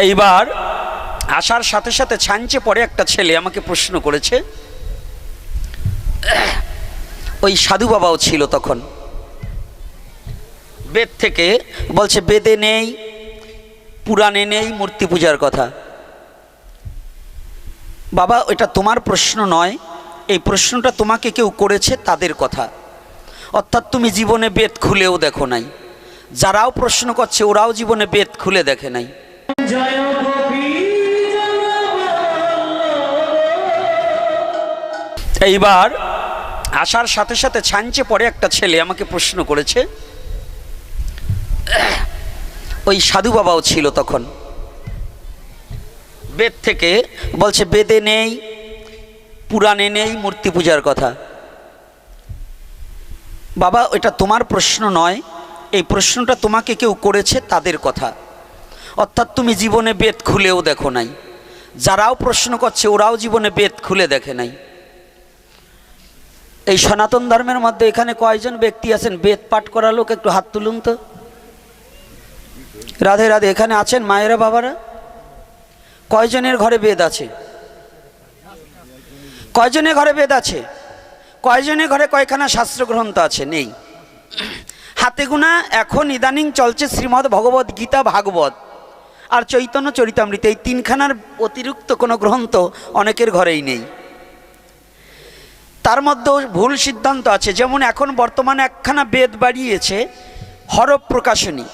এইবার আসার সাথে সাথে ছাঞ্চে পড়ে একটা ছেলে আমাকে প্রশ্ন করেছে, ওই সাধু বাবাও ছিল তখন, বেদ থেকে বলছে বেদে নেই, পুরাণে নেই মূর্তি পূজার কথা। বাবা এটা তোমার প্রশ্ন নয়, এই প্রশ্নটা তোমাকে কেউ করেছে তাদের কথা। অর্থাৎ তুমি জীবনে বেদ খুলেও দেখো নাই, যারাও প্রশ্ন করছে ওরাও জীবনে বেদ খুলে দেখে নাই। এইবার আসার সাথে সাথে ছাঞ্চে পড়ে একটা ছেলে আমাকে প্রশ্ন করেছে, ওই সাধু বাবাও ছিল তখন, বেদ থেকে বলছে বেদে নেই, পুরাণে নেই মূর্তি পূজার কথা। বাবা এটা তোমার প্রশ্ন নয়, এই প্রশ্নটা তোমাকে কেউ করেছে তাদের কথা। অর্থাৎ তুমি জীবনে বেদ খুলেও দেখো নাই, যারাও প্রশ্ন করছে ওরাও জীবনে বেদ খুলে দেখে নাই। এই সনাতন ধর্মের মধ্যে এখানে কয়জন ব্যক্তি আছেন বেদ পাঠ করা লোক? একটু হাত তুলুন তো। রাধে রাধে। এখানে আছেন মায়েরা বাবারা? কয়জনের ঘরে বেদ আছে? কয়জনের ঘরে বেদ আছে? কয়জনের ঘরে কয়খানা শাস্ত্র গ্রন্থ আছে? নেই। হাতে গোনা এখন ইদানিং চলছে শ্রীমদ্ ভগবদ গীতা, ভাগবত আর চৈতন্য চরিতামৃত, এই তিনখানার অতিরিক্ত কোনো গ্রন্থ অনেকের ঘরেই নেই। তার মধ্যেও ভুল সিদ্ধান্ত আছে। যেমন এখন বর্তমানে একখানা বেদ বাড়িয়েছে হরফ প্রকাশনী।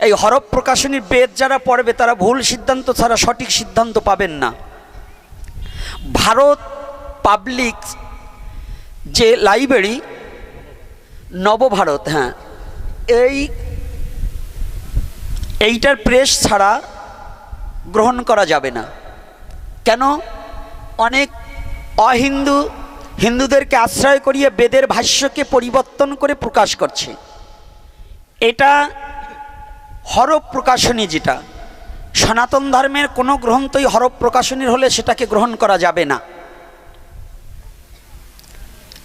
এই হরফ প্রকাশনীর বেদ যারা পড়বে তারা ভুল সিদ্ধান্ত ছাড়া সঠিক সিদ্ধান্ত পাবেন না। ভারত পাবলিক যে লাইব্রেরি নবভারত, হ্যাঁ, এইটার প্রেস ছাড়া গ্রহণ করা যাবে না। কেন? অনেক অহিন্দু হিন্দুদেরকে আশ্রয় করিয়ে বেদের ভাষ্যকে পরিবর্তন করে প্রকাশ করছে। এটা হরফ প্রকাশনী, যেটা সনাতন ধর্মের কোনো গ্রন্থই হরফ প্রকাশনীর হলে সেটাকে গ্রহণ করা যাবে না।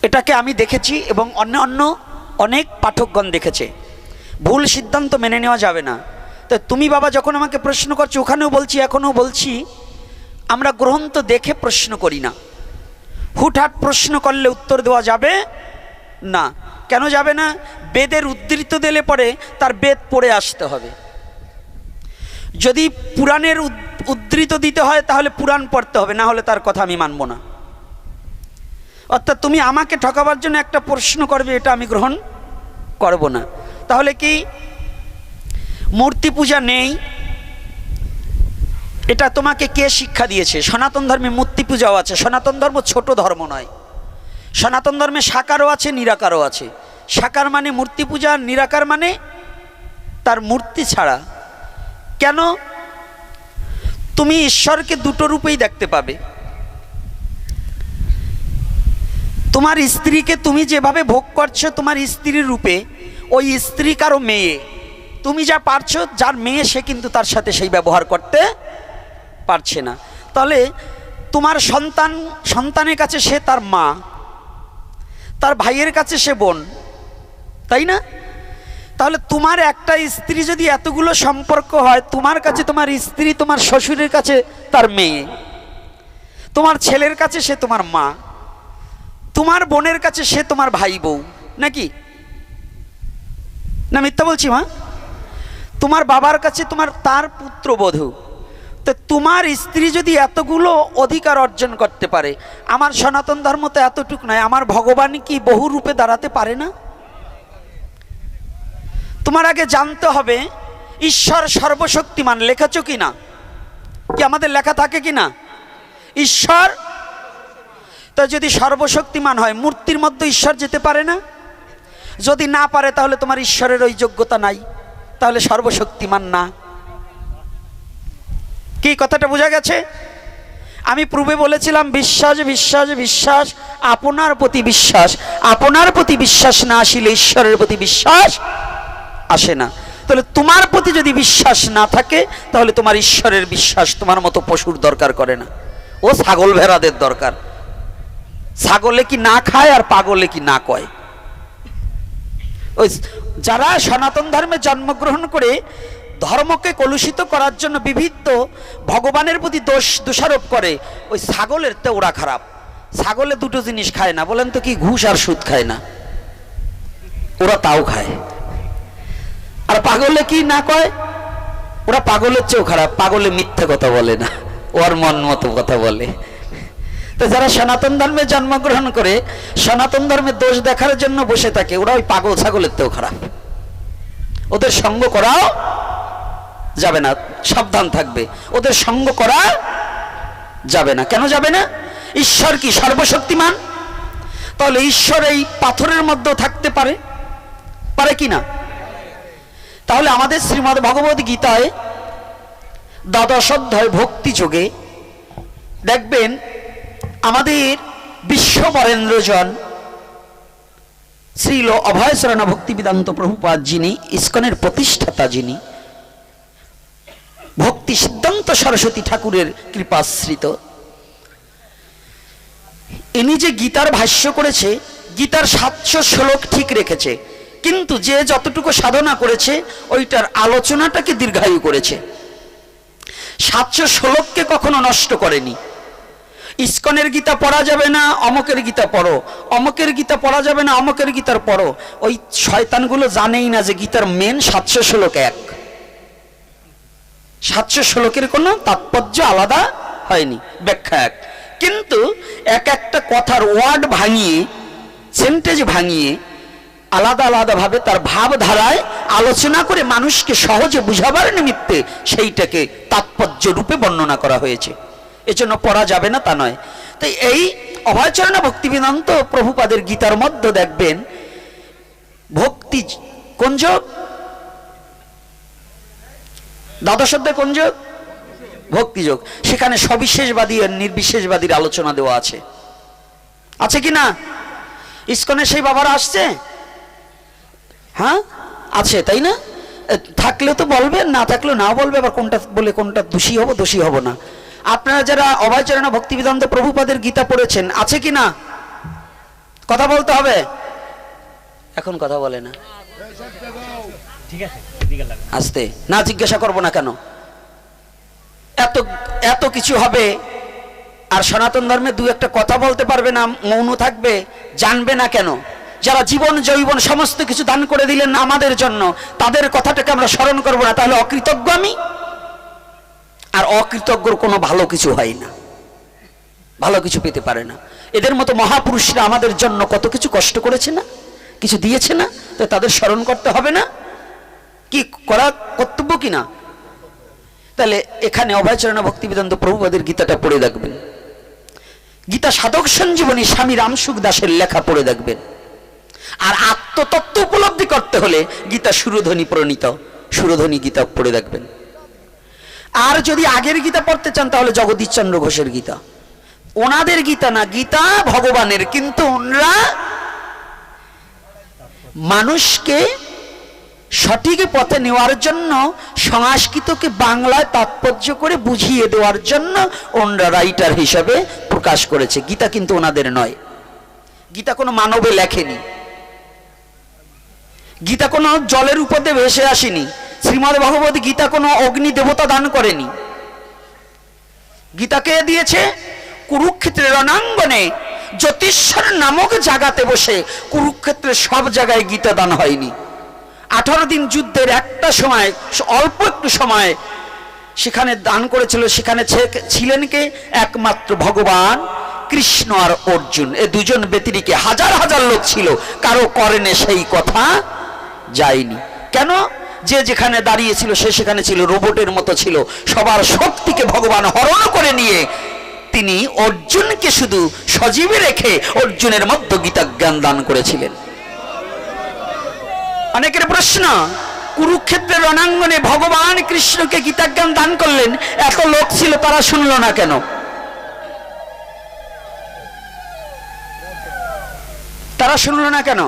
এটাকে আমি দেখেছি এবং অন্য অনেক পাঠকগণ দেখেছে। ভুল সিদ্ধান্ত মেনে নেওয়া যাবে না। তো তুমি বাবা যখন আমাকে প্রশ্ন করছো, ওখানেও বলছি এখনও বলছি, আমরা গ্রন্থ দেখে প্রশ্ন করি না। হুটহাট প্রশ্ন করলে উত্তর দেওয়া যাবে না। কেন যাবে না? বেদের উদ্ধৃত দিলে পরে তার বেদ পড়ে আসতে হবে। যদি পুরাণের উদ্ধৃত দিতে হয় তাহলে পুরাণ পড়তে হবে, না হলে তার কথা আমি মানব না। অর্থাৎ তুমি আমাকে ঠকাবার জন্য একটা প্রশ্ন করবে, এটা আমি গ্রহণ করব না। তাহলে কি মূর্তি পূজা নেই, এটা তোমাকে কে শিক্ষা দিয়েছে? সনাতন ধর্মে মূর্তি পূজাও আছে। সনাতন ধর্ম ছোট ধর্ম নয়। সনাতন ধর্মে সাকারও আছে, নিরাকারও আছে। সাকার মানে মূর্তি পূজা, নিরাকার মানে তার মূর্তি ছাড়া। কেন? তুমি ঈশ্বরকে দুটো রূপেই দেখতে পাবে। তোমার স্ত্রীকে তুমি যেভাবে ভোগ করছো তোমার স্ত্রীর রূপে, ওই স্ত্রী কারো মেয়ে। তুমি যা পারছো, যার মেয়ে সে কিন্তু তার সাথে সেই ব্যবহার করতে পারছে না। তাহলে তোমার সন্তানের কাছে সে তার মা, তার ভাইয়ের কাছে সে বোন, তাই না? তাহলে তোমার একটা স্ত্রী যদি এতগুলো সম্পর্ক হয়, তোমার কাছে তোমার স্ত্রী, তোমার শ্বশুরের কাছে তার মেয়ে, তোমার ছেলের কাছে সে তোমার মা, তোমার বোনের কাছে সে তোমার ভাই বউ, নাকি না? মিথ্যা বলছি মা? তোমার বাবার কাছে তার পুত্রবধূ। তো তোমার স্ত্রী যদি এতগুলো অধিকার অর্জন করতে পারে, আমার সনাতন ধর্ম তো এতটুকু নয়, আমার ভগবান কি বহু রূপে দাঁড়াতে পারে না? তোমার আগে জানতে হবে ঈশ্বর সর্বশক্তিমান। লেখাছো কি না? কি আমাদের লেখা থাকে কি না? ঈশ্বর তো যদি সর্বশক্তিমান হয়, মূর্তির মধ্যে ঈশ্বর যেতে পারে না? যদি না পারে তাহলে তোমার ঈশ্বরের ওই যোগ্যতা নাই, তাহলে সর্বশক্তিমান না। কি কথাটা বোঝা গেছে? আমি পূর্বে বলেছিলাম বিশ্বাস বিশ্বাস বিশ্বাস, আপনার প্রতি বিশ্বাস। আপনার প্রতি বিশ্বাস না আসিলে ঈশ্বরের প্রতি বিশ্বাস আসে না। তাহলে তোমার প্রতি যদি বিশ্বাস না থাকে তাহলে তোমার ঈশ্বরের বিশ্বাস তোমার মতো পশুর দরকার করে না, ও ছাগল ভেড়াদের দরকার। ছাগলে কি না খায় আর পাগলে কি না কয়? ওই যারা সনাতন ধর্মে জন্মগ্রহণ করে ধর্মকে কলুষিত করার জন্য বিভিন্ন ভগবানের প্রতি দোষারোপ করে। ওই ছাগলের তো ওরা খারাপ, ছাগলে দুটো জিনিস খায় না, বলেন তো কি? ঘুষ আর সুদ খায় না, ওরা তাও খায়। আর পাগলে কি না কয়? ওরা পাগলের চেয়েও খারাপ, পাগলে মিথ্যে কথা বলে না, ওর মন মতো কথা বলে। তো যারা সনাতন ধর্মে জন্মগ্রহণ করে সনাতন ধর্মের দোষ দেখার জন্য বসে থাকে, ওরা ওই পাগল ছাগলের চেয়েও খারাপ। ওদের সঙ্গ করাও যাবে না, সাবধান থাকবে, ওদের সঙ্গ করা যাবে না। কেন যাবে না? ঈশ্বর কি সর্বশক্তিমান? তাহলে ঈশ্বর এই পাথরের মধ্যে থাকতে পারে, পারে কি না? তাহলে আমাদের শ্রীমদ্ ভগবদ গীতায় দ্বাদশ অধ্যায় ভক্তি যোগে দেখবেন আমাদের বিশ্ব বরেন্দ্রজন শ্রীল অভয়চরণ ভক্তিবেদান্ত প্রভুপাদ, যিনি ইস্কনের প্রতিষ্ঠাতা, যিনি ভক্তি সিদ্ধান্ত সরস্বতী ঠাকুরের কৃপাশ্রিত, ইনি যে গীতার ভাষ্য করেছে, গীতার 700 শ্লোক ঠিক রেখেছে, কিন্তু যে যতটুকু সাধনা করেছে ওইটার আলোচনাটাকে দীর্ঘায়ু করেছে। 700 শ্লোককে কখনো নষ্ট করেনি। ইস্কনের গীতা পড়া যাবে না, অমকের গীতা পড়ো, অমকের গীতা পড়া যাবে না, অমকের গীতার পড়ো। ওই শয়তানগুলো জানেই না যে গীতার মেন 700 শ্লোক এক। 700 শ্লোকের কোনো তাৎপর্য আলাদা হয়নি, ব্যাখ্যা এক। কিন্তু এক একটা কথার ওয়ার্ড ভাঙিয়ে, সেন্টেজ ভাঙিয়ে আলাদা আলাদা ভাবে তার ভাবধারায় আলোচনা করে মানুষকে সহজে বুঝাবার নিমিত্তে সেইটাকে তাৎপর্য রূপে বর্ণনা করা হয়েছে। এজন্য পড়া যাবে না তা নয়। তাই এই অভয়চরণ ভক্তিবেদান্ত প্রভুপাদের গীতার মধ্যে দেখবেন ভক্তি কোন যোগ, দ্বাদশ অধ্যায় কোন যোগ? ভক্তি যোগ। সেখানে সবিশেষবাদী আর নির্বিশেষবাদীর আলোচনা দেওয়া আছে, আছে কি না? ইস্কনে সেই বাবারা আসছে, হ্যাঁ আছে, তাই না? থাকলে তো বলবে, না থাকলেও না বলবে, আবার কোনটা বলে কোনটা দোষী হব, দোষী হব না। আপনারা যারা অভয়চরণ ভক্তিবেদান্ত প্রভুপাদের গীতা পড়েছেন, আছে কি না? কথা বলতে হবে, এখন কথা বলে না, আসতে না, জিজ্ঞাসা করবো না কেন? এত এত কিছু হবে আর সনাতন ধর্মে দু একটা কথা বলতে পারবে না, মৌন থাকবে, জানবে না কেন? যারা জীবন যৌবন সমস্ত কিছু দান করে দিলেন আমাদের জন্য, তাদের কথাটাকে আমরা স্মরণ করবো না, তাহলে অকৃতজ্ঞ আমি? আর অকৃতজ্ঞর কোনো ভালো কিছু হয় না, ভালো কিছু পেতে পারে না। এদের মতো মহাপুরুষরা আমাদের জন্য কত কিছু কষ্ট করেছে না, কিছু দিয়েছে না, তো তাদের স্মরণ করতে হবে না? কি করা কর্তব্য কিনা? তাহলে এখানে অভয়চরণ ভক্তিবেদান্ত প্রভুপাদের গীতাটা পড়ে দেখবেন। গীতা সাধক সঞ্জীবনী স্বামী রামসুখ দাসের লেখা পড়ে দেখবেন। আর আত্মতত্ত্ব উপলব্ধি করতে হলে গীতা সুরধ্বনি প্রণীত সুরধ্বনি গীতা পড়ে দেখবেন। আর যদি আগের গীতা পড়তে চান তাহলে জগদীশচন্দ্র ঘোষের গীতা। ওনাদের গীতা না, গীতা ভগবানের, কিন্তু ওনারা মানুষকে সঠিক পথে নেওয়ার জন্য সংস্কৃতকে বাংলায় তাৎপর্য করে বুঝিয়ে দেওয়ার জন্য ওনারা রাইটার হিসাবে প্রকাশ করেছে। গীতা কিন্তু ওনাদের নয়, গীতা কোনো মানবে লেখেনি, গীতা কোনো জলের উপরে ভেসে আসেনি, শ্রীমদ্ ভগবত গীতা কোনো অগ্নি দেবতা দান করেনি। গীতাকে দিয়েছে কুরুক্ষেত্রের রণাঙ্গনে জ্যোতিষ্বর নামক জায়গাতে বসে। কুরুক্ষেত্রের সব জায়গায় গীতা দান হয়নি। 18 দিন যুদ্ধের একটা সময়, অল্প একটু সময় সেখানে দান করেছিল। সেখানে ছিলেন কে? একমাত্র ভগবান কৃষ্ণ আর অর্জুন, এই দুজন ব্যতিরিকে হাজার হাজার লোক ছিল, কারো কর্ণে সেই কথা যায়নি। কেন? যে যেখানে দাঁড়িয়েছিল সে সেখানে ছিল, রোবটের মতো ছিল। সবার শক্তিকে ভগবান হরণ করে নিয়ে তিনি অর্জুনকে শুধু সজীবে রেখে অর্জুনের মধ্যে গীতা জ্ঞান দান করেছিলেন। অনেকের প্রশ্ন, কুরুক্ষেত্রের রণাঙ্গনে ভগবান কৃষ্ণকে গীতা জ্ঞান দান করলেন, এত লোক ছিল, তারা শুনল না কেন? তারা শুনল না কেন?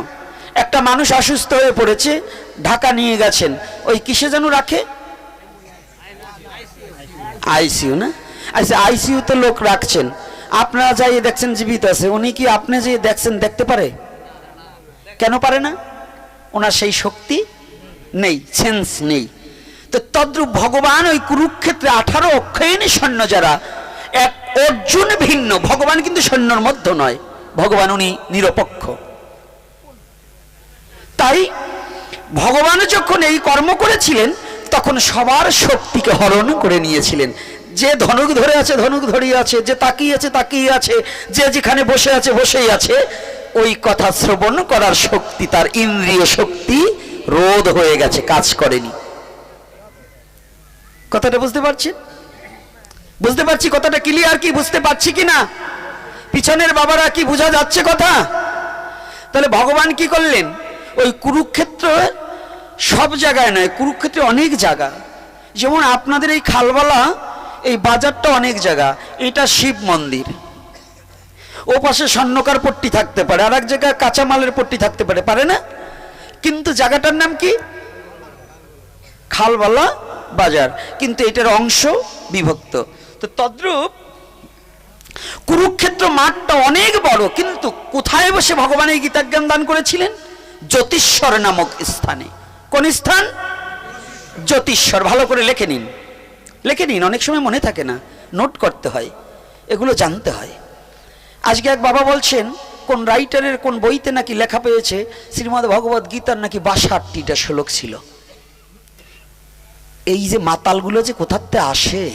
একটা মানুষ অসুস্থ হয়ে পড়েছে, ঢাকা নিয়ে গেছেন, ওই কিসে যেন রাখে, আইসিইউ না? আচ্ছা, আইসিইউতে লোক রাখছেন, আপনারা যাই দেখছেন জীবিত আছে, উনি কি আপনি যে দেখছেন দেখতে পারে? কেন পারে না? ওনার সেই শক্তি নেই, সেন্স নেই। তো তদ্রূপ ভগবান ওই কুরুক্ষেত্রে 18 অক্ষয়িনী সৈন্য যারা, এক অর্জুন ভিন্ন, ভগবান কিন্তু সৈন্যর মধ্যে নয়, ভগবান উনি নিরপেক্ষ। তাই ভগবান যখন এই কর্ম করেছিলেন তখন সবার শক্তিকে হরণ করে নিয়েছিলেন। যে ধনুক ধরে আছে ধনুক ধরিয়ে আছে, যে তাকিয়ে আছে তাকিয়ে আছে, যে যেখানে বসে আছে বসেই আছে। ওই কথা শ্রবণ করার শক্তি, তার ইন্দ্রিয় শক্তি রোধ হয়ে গেছে, কাজ করেনি। কথাটা বুঝতে পারছেন? বুঝতে পারছি কথাটা ক্লিয়ার কি? বুঝতে পারছি কি না? পিছনের বাবারা কি বোঝা যাচ্ছে কথা? তাহলে ভগবান কি করলেন? ওই কুরুক্ষেত্র সব জায়গায় নয়, কুরুক্ষেত্রে অনেক জায়গা। যেমন আপনাদের এই খালবালা এই বাজারটা অনেক জায়গা, এটা শিব মন্দির, ও পাশে স্বর্ণকার পট্টি থাকতে পারে, আর এক জায়গায় কাঁচামালের পট্টি থাকতে পারে, পারে না? কিন্তু জায়গাটার নাম কি? খালবালা বাজার, কিন্তু এটার অংশ বিভক্ত। তো তদ্রূপ কুরুক্ষেত্র মাঠটা অনেক বড়, কিন্তু কোথায় বসে ভগবান এই গীতাজ্ঞান দান করেছিলেন? জ্যোতিষ্বর নামক স্থানে। কোন স্থান? জ্যোতিষ্বর। ভালো করে লিখে নিন, লিখে নিন, অনেক সময় মনে থাকে না, নোট করতে হয়, এগুলো জানতে হয়। আজকে এক বাবা বলছেন কোন রাইটারের কোন বইতে নাকি লেখা পেয়েছে শ্রীমদ্ ভগবত গীতার নাকি 62টা শ্লোক ছিল। এই যে মাতালগুলো যে কোথাতে আসে,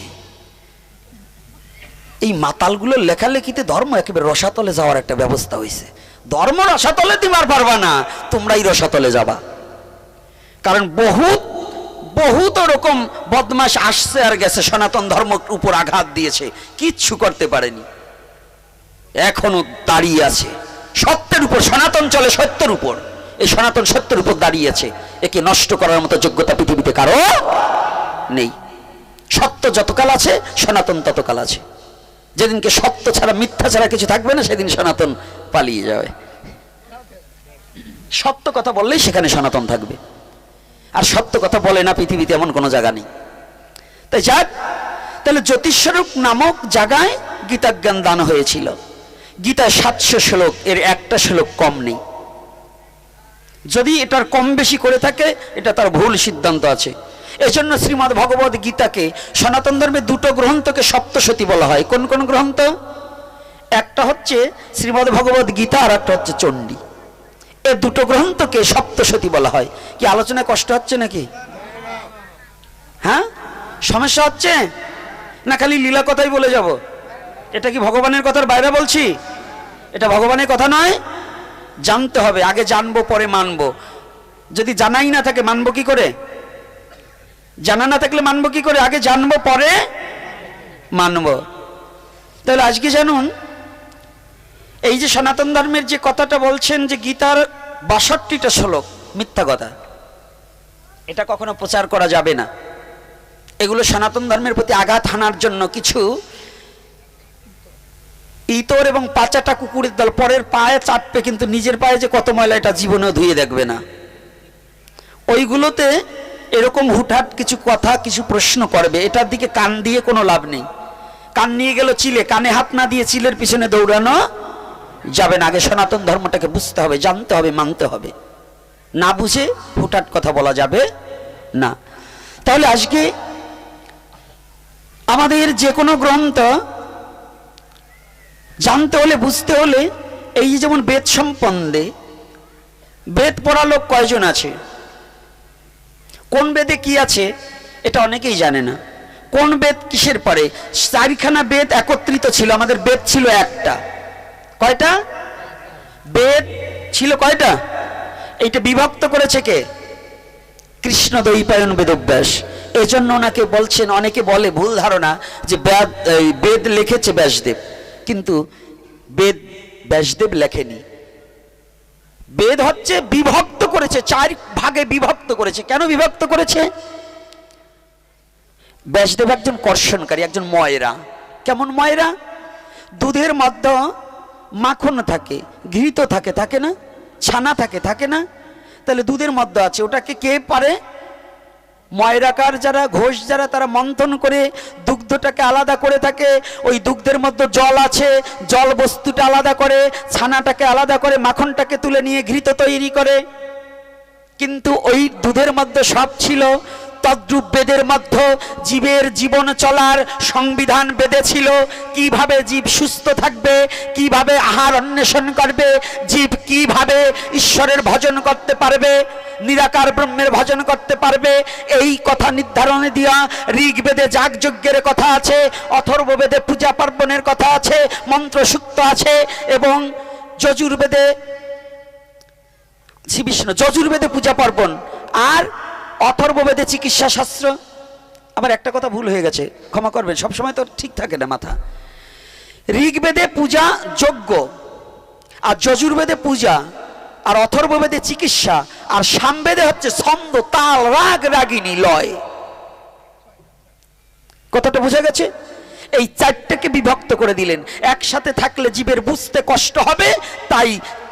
এই মাতালগুলোর লেখালেখিতে ধর্ম একেবারে রসাতলে যাওয়ার একটা ব্যবস্থা হয়েছে। ধর্ম রসাতলে দিবার পারবা না, তোমরাই রসাতলে যাবা। কারণ বহুত বহুত রকম বদমাশ আসছে আর গেছে, সনাতন ধর্ম উপর আঘাত দিয়েছে, কিচ্ছু করতে পারেনি, এখনো দাঁড়িয়ে আছে সত্যের উপর। সনাতন চলে সত্যের উপর, এই সনাতন সত্যের উপর দাঁড়িয়ে আছে। একে নষ্ট করার মতো যোগ্যতা পৃথিবীতে কারো নেই। সত্য যতকাল আছে সনাতন ততকাল আছে। যেদিনকে সত্য ছাড়া মিথ্যা ছাড়া কিছু থাকবে না, সেদিন সনাতন পালিয়ে যাবে। সত্য কথা বললেই সেখানে সনাতন থাকবে, আর সত্য কথা বলে না পৃথিবীতে এমন কোনো জায়গা নেই। তাই যাক, তাহলে জ্যোতিস্বরূপ নামক জায়গায় গীতাজ্ঞান দান হয়েছিল। গীতায় 700 শ্লোক, এর একটা শ্লোক কম নেই। যদি এটার কম বেশি করে থাকে এটা তার ভুল সিদ্ধান্ত আছে। এজন্য শ্রীমদ্ ভগবত গীতাকে সনাতন ধর্মের দুটো গ্রন্থকে সপ্তশতী বলা হয়। কোন কোন গ্রন্থ? একটা হচ্ছে শ্রীমদ্ ভগবত গীতা, আর একটা হচ্ছে চণ্ডী। এই দুটো গ্রন্থকে সপ্তশতী বলা হয়। কি আলোচনায় কষ্ট হচ্ছে নাকি? হ্যাঁ, সমস্যা হচ্ছে না? খালি লীলা কথাই বলে যাব? এটা কি ভগবানের কথার বাইরে বলছি? এটা ভগবানের কথা নয়, জানতে হবে। আগে জানবো পরে মানবো। যদি জানাই না থাকে মানবো কি করে? জানা না থাকলে মানবো কি করে? আগে জানবো পরে মানবো। তাহলে আজকে জানুন, এই যে সনাতন ধর্মের যে কথাটা বলছেন যে গীতার 62টা শ্লোক, মিথ্যা কথা, এটা কখনো প্রচার করা যাবে না। এগুলো সনাতন ধর্মের প্রতি আঘাত হানার জন্য কিছু ইতর এবং পাচাটা কুকুরের দল পরের পায়ে চাপবে, কিন্তু নিজের পায়ে যে কত ময়লা এটা জীবনেও ধুয়ে দেখবে না। ওইগুলোতে এরকম হুটহাট কিছু কথা, কিছু প্রশ্ন করবে, এটার দিকে কান দিয়ে কোনো লাভ নেই। কান নিয়ে গেল চিলে, কানে হাত না দিয়ে চিলের পিছনে দৌড়ানো যাবে না। আগে সনাতন ধর্মটাকে বুঝতে হবে, জানতে হবে, মানতে হবে। না বুঝে হুটহাট কথা বলা যাবে না। তাহলে আজকে আমাদের যে কোনো গ্রন্থ জানতে হলে, বুঝতে হলে, এই যেমন বেদ সম্বন্ধে, বেদ পড়া লোক কয়জন আছে? কোন বেদে কি আছে এটা অনেকেই জানে না। কোন বেদ কিসের পরে? 4খানা বেদ একত্রিত ছিল, আমাদের বেদ ছিল একটা। কয়টা বেদ ছিল? কয়টা? এইটা বিভক্ত করেছে কে? কৃষ্ণ দ্বৈপায়ন বেদব্যাস। এজন্য ওনাকে বলছেন, অনেকে বলে ভুল ধারণা যে বেদ লিখেছে ব্যাসদেব, কিন্তু বেদ ব্যাসদেব লেখেনি। বেদ হচ্ছে বিভক্ত করেছে, 4 ভাগে বিভক্ত করেছে। কেন বিভক্ত করেছে? ব্যাসদেব একজন কর্ষণকারী, একজন ময়রা। কেমন ময়রা? দুধের মধ্যে মাখন থাকে, ঘৃত থাকে, থাকে না? ছানা থাকে, থাকে না? তাহলে দুধের মধ্যে আছে, ওটাকে কে পারে? ময়রাকার যারা, ঘোষ যারা, তারা মন্থন করে দুগ্ধটাকে আলাদা করে থাকে। ওই দুগ্ধের মধ্যে জল আছে, জল বস্তুটা আলাদা করে, ছানাটাকে আলাদা করে, মাখনটাকে তুলে নিয়ে ঘৃত তৈরি করে। কিন্তু ওই দুধের মধ্যে সব ছিল, তদ্রূপ বেদের মধ্যে জীবের জীবন চলার সংবিধান বেঁধেছিল। কিভাবে জীব সুস্থ থাকবে, কিভাবে আহার অন্বেষণ করবে, জীব কিভাবে ঈশ্বরের ভজন করতে পারবে, নিরাকার ব্রহ্মের ভজন করতে পারবে, এই কথা নির্ধারণে দিয়া ঋগ্বেদে যাগযজ্ঞের কথা আছে, অথর্ববেদে পূজা পার্বণের কথা আছে, মন্ত্র সূক্ত আছে, এবং যজুর্বেদে শ্রী বিষ্ণু যজুর্বেদে পূজা পার্বণ, আর অথর্ববেদে চিকিৎসা শাস্ত্র। আবার একটা কথা ভুল হয়ে গেছে, ক্ষমা করবেন, সবসময় তো ঠিক থাকে না মাথা। ঋগ্বেদে পূজা যজ্ঞ, আর যজুর্বেদে পূজা, আর অথর্ববেদে চিকিৎসা, আর সামবেদে হচ্ছে ছন্দ, তাল, রাগ, রাগিনী, লয়। কথাটা বোঝা গেছে? এই চারটাকে বিভক্ত করে দিলেন। একসাথে থাকলে জীবের বুঝতে কষ্ট হবে, তাই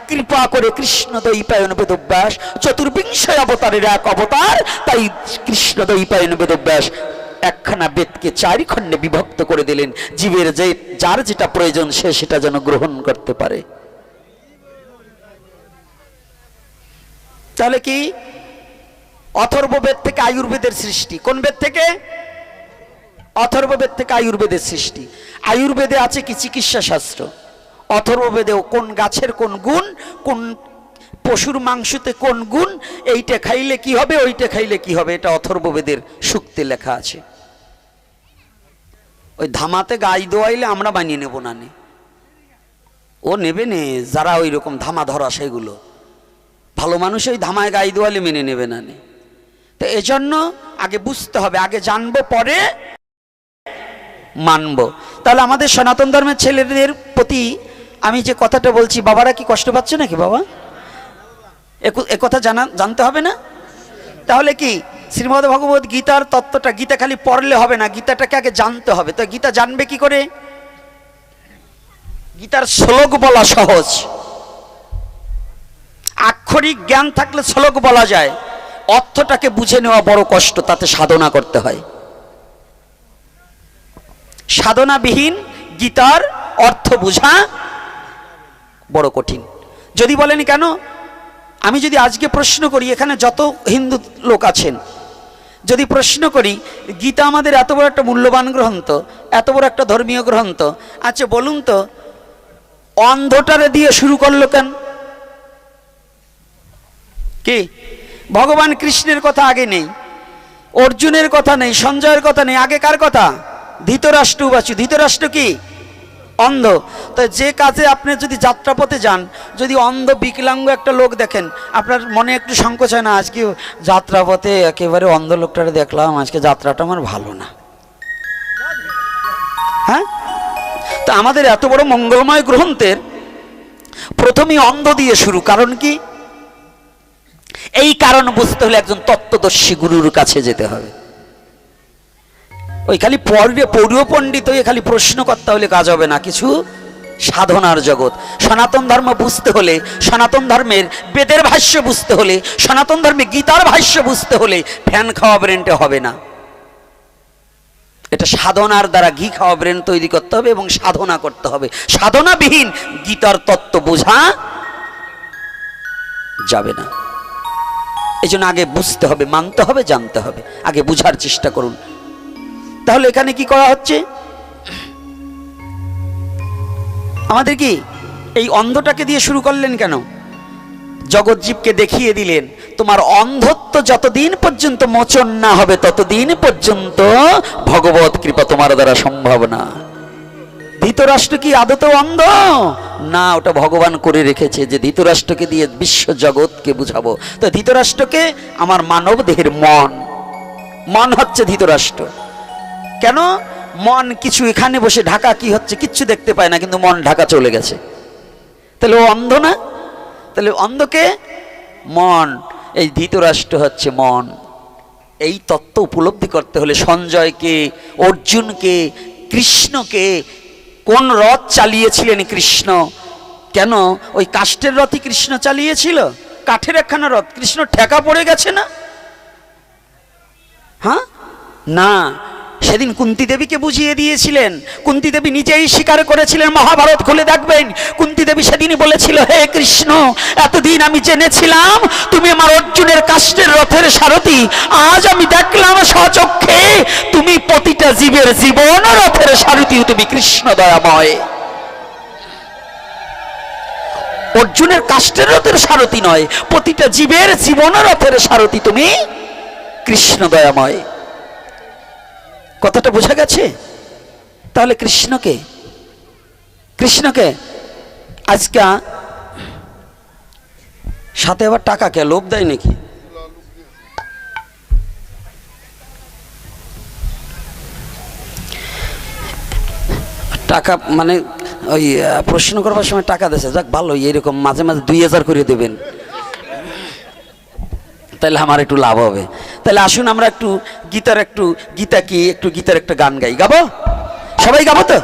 কৃপা করে কৃষ্ণ দ্বৈপায়ন বেদব্যাস, চতুর্বিংশ অবতারের এক অবতার, তাই কৃষ্ণ দ্বৈপায়ন বেদব্যাস একখানা বেদকে 4 খণ্ডে বিভক্ত করে দিলেন, জীবের যে যার যেটা প্রয়োজন সে সেটা যেন গ্রহণ করতে পারে। তাহলে কি অথর্ববেদ থেকে আয়ুর্বেদের সৃষ্টি। কোন বেদ থেকে? অথর্ববেদ থেকে আয়ুর্বেদের সৃষ্টি। আয়ুর্বেদে আছে কি? চিকিৎসা শাস্ত্র। অথর্ববেদেও কোন গাছের কোন গুণ, কোন পশুর মাংসতে কোন গুণ, এইটা খাইলে কি হবে, ওইটা খাইলে কি হবে, এটা অথর্ববেদের সূক্তে লেখা আছে। ওই ধামাতে গাই দোয়াইলে আমরা বানিয়ে নেব না, নে ও নেবে নে, যারা ওই রকম ধামা ধরা সেগুলো ভালো মানুষ, ওই ধামায় গাই দোয়ালে মেনে নেবে না, নে। তো এজন্য আগে বুঝতে হবে, আগে জানবো পরে মানব। তাহলে আমাদের সনাতন ধর্মের ছেলেদের প্রতি আমি যে কথাটা বলছি, বাবারা কি কষ্ট পাচ্ছে নাকি বাবা? একথা জানতে হবে না? তাহলে কি শ্রীমদ্ ভগবত গীতার তত্ত্বটা, গীতা খালি পড়লে হবে না, গীতাটাকে আগে জানতে হবে। তো গীতা জানবে কি করে? গীতার শ্লোক বলা সহজ, আক্ষরিক জ্ঞান থাকলে শ্লোক বলা যায়, অর্থটাকে বুঝে নেওয়া বড় কষ্ট, তাতে সাধনা করতে হয়। সাধনাবিহীন গীতার অর্থ বোঝা বড় কঠিন। যদি বলেন কেন, আমি যদি আজকে প্রশ্ন করি, এখানে যত হিন্দু লোক আছেন, যদি প্রশ্ন করি গীতা আমাদের এত বড় একটা মূল্যবান গ্রন্থ, এত বড় একটা ধর্মীয় গ্রন্থ, আচ্ছা বলুন তো অন্ধটারে দিয়ে শুরু করলো কেন? কি ভগবান কৃষ্ণের কথা আগে নেই, অর্জুনের কথা নেই, সঞ্জয়ের কথা নেই, আগে কার কথা? ধৃতরাষ্ট্র বাচু। ধৃতরাষ্ট্র কি? অন্ধ। তো যে কাজে আপনি যদি যাত্রাপথে যান, যদি অন্ধ বিকলাঙ্গ একটা লোক দেখেন, আপনার মনে একটু সংকোচ হয় না, আজকে যাত্রাপথে একেবারে অন্ধ লোকটারে দেখলাম, আজকে যাত্রাটা আমার ভালো না? হ্যাঁ, তো আমাদের এত বড় মঙ্গলময় গ্রন্থের প্রথমেই অন্ধ দিয়ে শুরু, কারণ কি? এই কারণ বুঝতে হলে একজন তত্ত্বদর্শী গুরুর কাছে যেতে হবে। ওই খালি পৌর পণ্ডিত হয়ে খালি প্রশ্ন করতে হলে কাজ হবে না, কিছু সাধনার জগৎ। সনাতন ধর্ম বুঝতে হলে, সনাতন ধর্মের বেদের ভাষ্য বুঝতে হলে, সনাতন ধর্মে গীতার ভাষ্য বুঝতে হলে ফ্যান খাওয়া ব্রেনটা হবে না, এটা সাধনার দ্বারা ঘি খাওয়া ব্রেন তৈরি করতে হবে এবং সাধনা করতে হবে। সাধনাবিহীন গীতার তত্ত্ব বোঝা যাবে না। এই জন্য আগে বুঝতে হবে, মানতে হবে, জানতে হবে, আগে বুঝার চেষ্টা করুন। তাহলে এখানে কি করা হচ্ছে? আমাদের কি এই অন্ধটাকে দিয়ে শুরু করলেন কেন? জগৎজীবকে দেখিয়ে দিলেন তোমার অন্ধত্ব যতদিন পর্যন্ত মোচন না হবে ততদিন পর্যন্ত ভগবত কৃপা তোমার দ্বারা সম্ভব না। ধৃতরাষ্ট্র কি আদতেও অন্ধ না? ওটা ভগবান করে রেখেছে যে ধৃতরাষ্ট্রকে দিয়ে বিশ্ব জগৎকে বুঝাবো। তো ধৃতরাষ্ট্রকে আমার মানব দেহের মন হচ্ছে ধৃতরাষ্ট্র। কেন? মন কিছু এখানে বসে ঢাকা কি হচ্ছে কিচ্ছু দেখতে পায় না, কিন্তু মন ঢাকা চলে গেছে, তাহলে ও অন্ধ না? তাহলে অন্ধকে মন, এই ধৃতরাষ্ট্র হচ্ছে মন। এই তত্ত্ব উপলব্ধি করতে হলে সঞ্জয়কে, অর্জুনকে, কৃষ্ণকে, কোন রথ চালিয়েছিলেন কৃষ্ণ? কেন ওই কাষ্ঠের রথই কৃষ্ণ চালিয়েছিল? কাঠের একখানা রথ, কৃষ্ণ ঠেকা পড়ে গেছে না? হ্যাঁ না, সেদিন কুন্তী দেবীকে বুঝিয়ে দিয়েছিলেন। কুন্তী দেবী নিজেই স্বীকার করেছিলেন, মহাভারত খুলে দেখবেন। কুন্তী দেবী সেদিনই বলেছিল, হে কৃষ্ণ, এতদিন আমি জেনেছিলাম তুমি আমার অর্জুনের কাষ্ঠের রথের সারথি, আজ আমি দেখলাম স্বচক্ষে তুমি প্রতিটা জীবের জীবন রথের সারথি, তুমি কৃষ্ণ দয়াময়। অর্জুনের কাষ্ঠের রথের সারথি নয়, প্রতিটা জীবের জীবন রথের সারথি তুমি কৃষ্ণ দয়াময়। কথাটা বোঝা গেছে? তাহলে কৃষ্ণকে আজকে সাথে আবার টাকা কে লোভ দেয় নাকি? টাকা মানে ওই প্রশ্ন করবার সময় টাকা দিয়েছে, যাক ভালো, এরকম মাঝে মাঝে 2000 করে দেবেন, তাহলে আমার একটু লাভ হবে। তাহলে আসুন আমরা একটু গীতার একটা গান গাই। গাবো? সবাই গাবো তো?